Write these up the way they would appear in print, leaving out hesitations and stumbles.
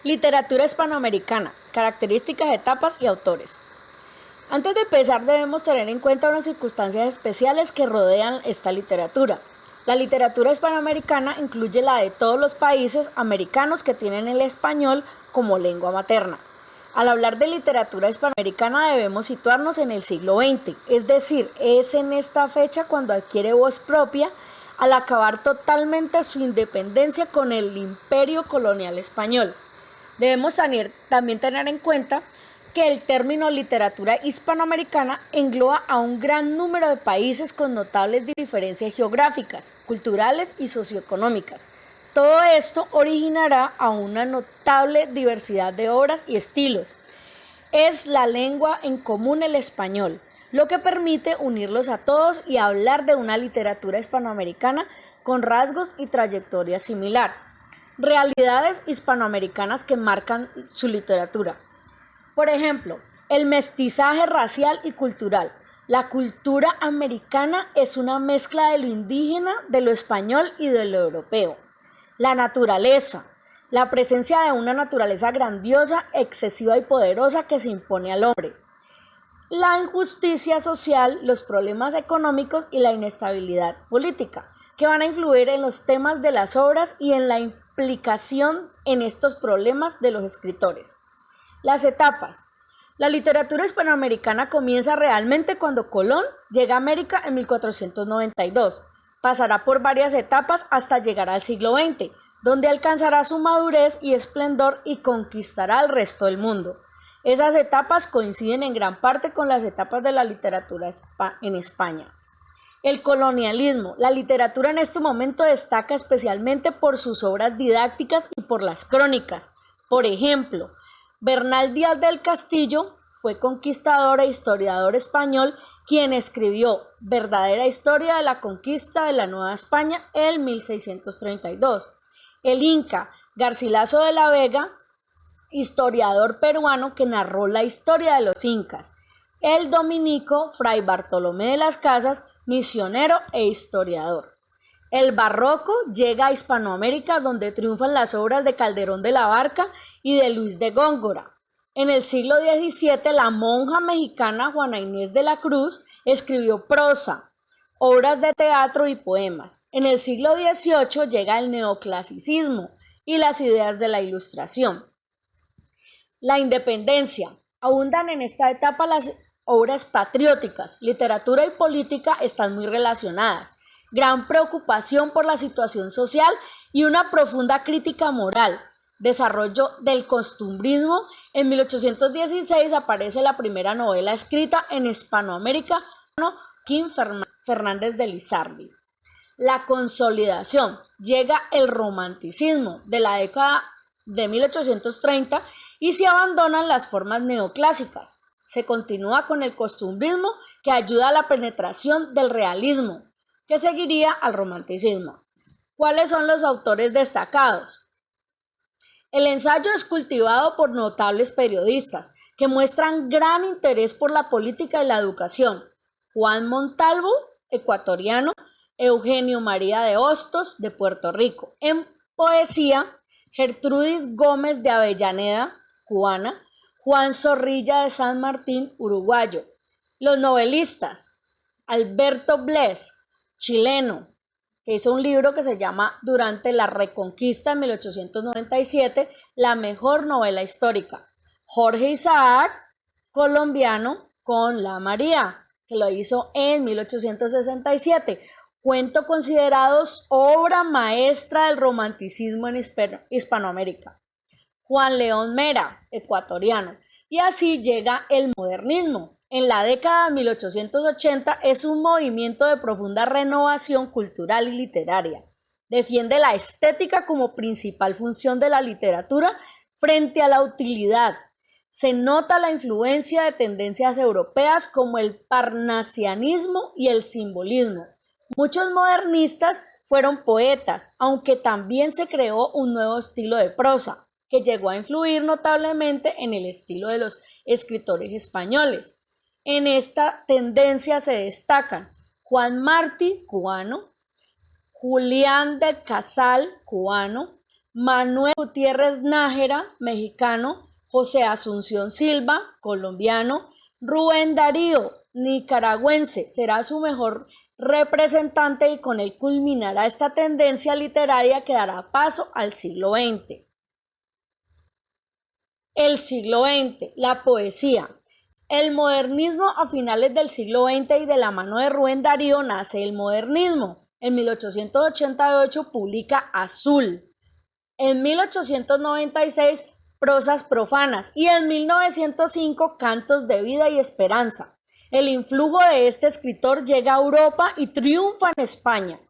Literatura hispanoamericana, características, etapas y autores. Antes de empezar debemos tener en cuenta unas circunstancias especiales que rodean esta literatura. La literatura hispanoamericana incluye la de todos los países americanos que tienen el español como lengua materna. Al hablar de literatura hispanoamericana debemos situarnos en el siglo XX, es decir, es en esta fecha cuando adquiere voz propia al acabar totalmente su independencia con el imperio colonial español. Debemos también tener en cuenta que el término literatura hispanoamericana engloba a un gran número de países con notables diferencias geográficas, culturales y socioeconómicas. Todo esto originará a una notable diversidad de obras y estilos. Es la lengua en común el español, lo que permite unirlos a todos y hablar de una literatura hispanoamericana con rasgos y trayectoria similar. Realidades hispanoamericanas que marcan su literatura. Por ejemplo, el mestizaje racial y cultural. La cultura americana es una mezcla de lo indígena, de lo español y de lo europeo. La naturaleza. La presencia de una naturaleza grandiosa, excesiva y poderosa que se impone al hombre. La injusticia social, los problemas económicos y la inestabilidad política, que van a influir en los temas de las obras y en la implicación en estos problemas de los escritores. Las etapas. La literatura hispanoamericana comienza realmente cuando Colón llega a América en 1492. Pasará por varias etapas hasta llegar al siglo XX, donde alcanzará su madurez y esplendor y conquistará el resto del mundo. Esas etapas coinciden en gran parte con las etapas de la literatura en España. El colonialismo. La literatura en este momento destaca especialmente por sus obras didácticas y por las crónicas. Por ejemplo, Bernal Díaz del Castillo fue conquistador e historiador español quien escribió Verdadera historia de la conquista de la Nueva España en 1632. El Inca Garcilaso de la Vega, historiador peruano que narró la historia de los incas. El dominico Fray Bartolomé de las Casas, misionero e historiador. El barroco llega a Hispanoamérica donde triunfan las obras de Calderón de la Barca y de Luis de Góngora. En el siglo XVII la monja mexicana Juana Inés de la Cruz escribió prosa, obras de teatro y poemas. En el siglo XVIII llega el neoclasicismo y las ideas de la Ilustración. La independencia. Abundan en esta etapa las obras patrióticas. Literatura y política están muy relacionadas. Gran preocupación por la situación social y una profunda crítica moral. Desarrollo del costumbrismo. En 1816 aparece la primera novela escrita en Hispanoamérica, Joaquín Fernández de Lizardi. La consolidación. Llega el romanticismo de la década de 1830 y se abandonan las formas neoclásicas. Se continúa con el costumbrismo que ayuda a la penetración del realismo, que seguiría al romanticismo. ¿Cuáles son los autores destacados? El ensayo es cultivado por notables periodistas que muestran gran interés por la política y la educación. Juan Montalvo, ecuatoriano, Eugenio María de Hostos, de Puerto Rico. En poesía, Gertrudis Gómez de Avellaneda, cubana, Juan Zorrilla de San Martín, uruguayo. Los novelistas, Alberto Bles, chileno, que hizo un libro que se llama Durante la Reconquista en 1897, la mejor novela histórica. Jorge Isaac, colombiano, con La María, que lo hizo en 1867. Cuento considerados obra maestra del romanticismo en Hispanoamérica. Juan León Mera, ecuatoriano. Y así llega el modernismo. En la década de 1880 es un movimiento de profunda renovación cultural y literaria. Defiende la estética como principal función de la literatura frente a la utilidad. Se nota la influencia de tendencias europeas como el parnasianismo y el simbolismo. Muchos modernistas fueron poetas, aunque también se creó un nuevo estilo de prosa, que llegó a influir notablemente en el estilo de los escritores españoles. En esta tendencia se destacan Juan Martí, cubano, Julián de Casal, cubano, Manuel Gutiérrez Nájera, mexicano, José Asunción Silva, colombiano, Rubén Darío, nicaragüense, será su mejor representante y con él culminará esta tendencia literaria que dará paso al siglo XX. El siglo XX, la poesía. El modernismo a finales del siglo XX y de la mano de Rubén Darío nace el modernismo. En 1888 publica Azul. En 1896 Prosas profanas y en 1905 Cantos de vida y esperanza. El influjo de este escritor llega a Europa y triunfa en España,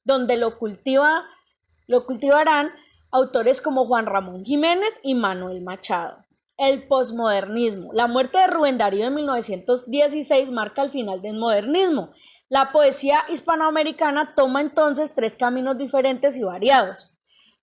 donde lo cultivarán autores como Juan Ramón Jiménez y Manuel Machado. El posmodernismo. La muerte de Rubén Darío en 1916 marca el final del modernismo. La poesía hispanoamericana toma entonces tres caminos diferentes y variados.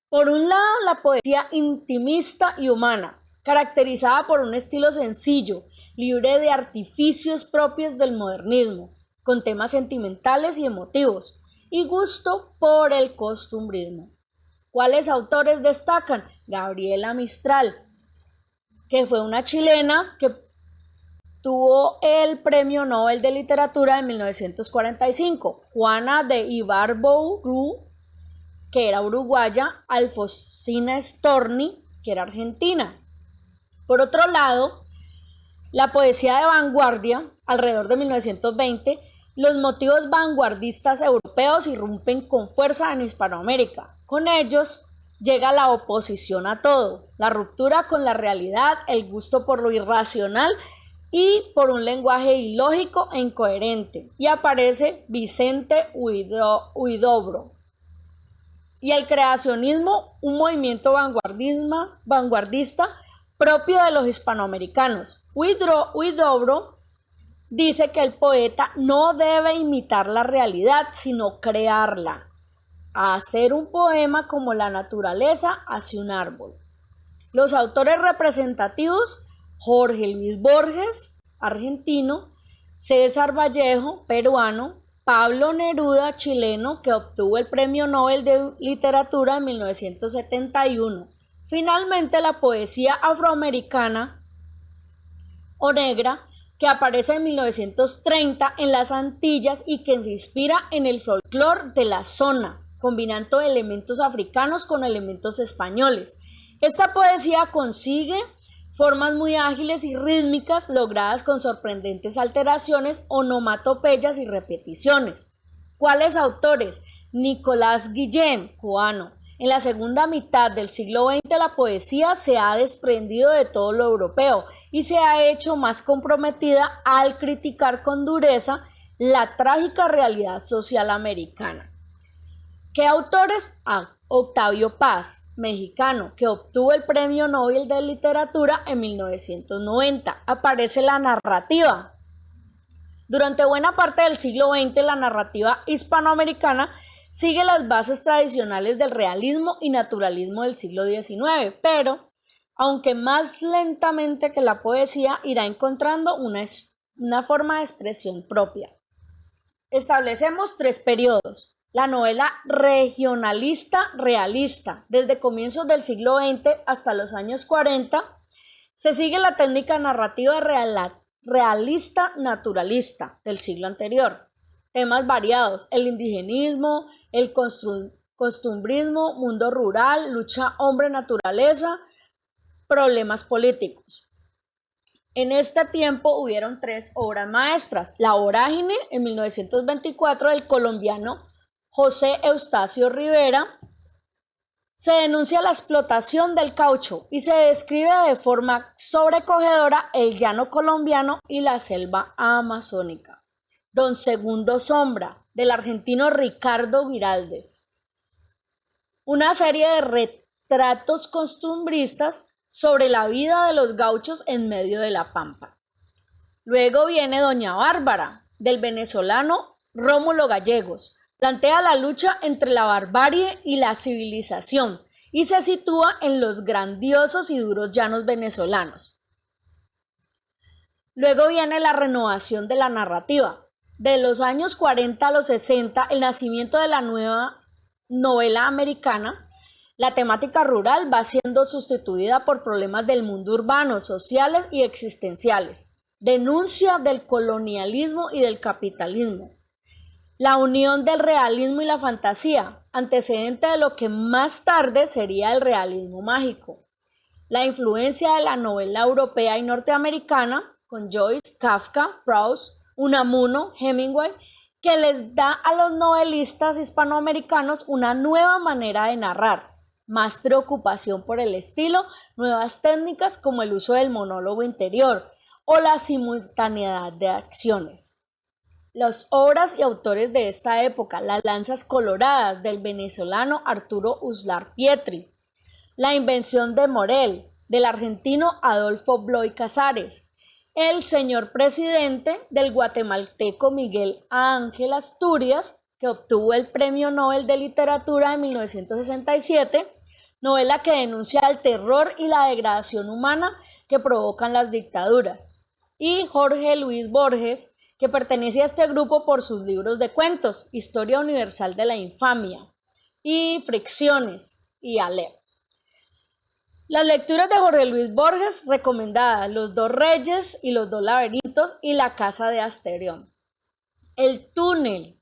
Por un lado, la poesía intimista y humana, caracterizada por un estilo sencillo, libre de artificios propios del modernismo, con temas sentimentales y emotivos, y gusto por el costumbrismo. ¿Cuáles autores destacan? Gabriela Mistral, que fue una chilena que tuvo el Premio Nobel de Literatura en 1945, Juana de Ibarburu, que era uruguaya, Alfonsina Storni, que era argentina. Por otro lado, la poesía de vanguardia, alrededor de 1920, los motivos vanguardistas europeos irrumpen con fuerza en Hispanoamérica. Con ellos llega la oposición a todo, la ruptura con la realidad, el gusto por lo irracional y por un lenguaje ilógico e incoherente. Y aparece Vicente Huidobro. Y el creacionismo, un movimiento vanguardista propio de los hispanoamericanos. Huidobro dice que el poeta no debe imitar la realidad, sino crearla. Hacer un poema como la naturaleza hace un árbol. Los autores representativos: Jorge Luis Borges, argentino; César Vallejo, peruano; Pablo Neruda, chileno, que obtuvo el Premio Nobel de Literatura en 1971. Finalmente, la poesía afroamericana o negra, que aparece en 1930 en las Antillas y que se inspira en el folclore de la zona, combinando elementos africanos con elementos españoles. Esta poesía consigue formas muy ágiles y rítmicas logradas con sorprendentes alteraciones, onomatopeyas y repeticiones. ¿Cuáles autores? Nicolás Guillén, cubano. En la segunda mitad del siglo XX la poesía se ha desprendido de todo lo europeo y se ha hecho más comprometida al criticar con dureza la trágica realidad social americana. ¿Qué autores? Octavio Paz, mexicano, que obtuvo el Premio Nobel de Literatura en 1990. Aparece la narrativa. Durante buena parte del siglo XX, la narrativa hispanoamericana sigue las bases tradicionales del realismo y naturalismo del siglo XIX, pero, aunque más lentamente que la poesía, irá encontrando una forma de expresión propia. Establecemos tres periodos. La novela regionalista realista, desde comienzos del siglo XX hasta los años 40, se sigue la técnica narrativa realista naturalista del siglo anterior. Temas variados: el indigenismo, el costumbrismo, mundo rural, lucha hombre-naturaleza, problemas políticos. En este tiempo hubieron tres obras maestras: La vorágine, en 1924, del colombiano José Eustacio Rivera. Se denuncia la explotación del caucho y se describe de forma sobrecogedora el llano colombiano y la selva amazónica. Don Segundo Sombra, del argentino Ricardo Giraldes. Una serie de retratos costumbristas sobre la vida de los gauchos en medio de la pampa. Luego viene Doña Bárbara, del venezolano Rómulo Gallegos. Plantea la lucha entre la barbarie y la civilización y se sitúa en los grandiosos y duros llanos venezolanos. Luego viene la renovación de la narrativa. De los años 40 a los 60, el nacimiento de la nueva novela americana, La temática rural va siendo sustituida por problemas del mundo urbano, sociales y existenciales. Denuncia del colonialismo y del capitalismo. La unión del realismo y la fantasía, antecedente de lo que más tarde sería el realismo mágico. La influencia de la novela europea y norteamericana, con Joyce, Kafka, Proust, Unamuno, Hemingway, que les da a los novelistas hispanoamericanos una nueva manera de narrar, más preocupación por el estilo, nuevas técnicas como el uso del monólogo interior o la simultaneidad de acciones. Las obras y autores de esta época: Las lanzas coloradas, del venezolano Arturo Uslar Pietri; La invención de Morel, del argentino Adolfo Bloy Casares; El señor presidente, del guatemalteco Miguel Ángel Asturias, que obtuvo el Premio Nobel de Literatura en 1967, novela que denuncia el terror y la degradación humana que provocan las dictaduras; y Jorge Luis Borges, que pertenece a este grupo por sus libros de cuentos, Historia Universal de la Infamia, y Fricciones, y Aleph. Las lecturas de Jorge Luis Borges recomendadas: Los dos reyes y los dos laberintos y La casa de Asterión. El túnel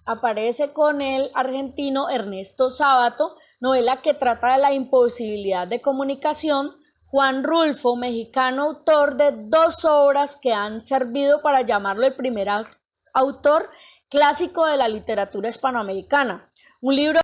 aparece con el argentino Ernesto Sábato, novela que trata de la imposibilidad de comunicación. Juan Rulfo, mexicano, autor de 2 obras que han servido para llamarlo el primer autor clásico de la literatura hispanoamericana. Un libro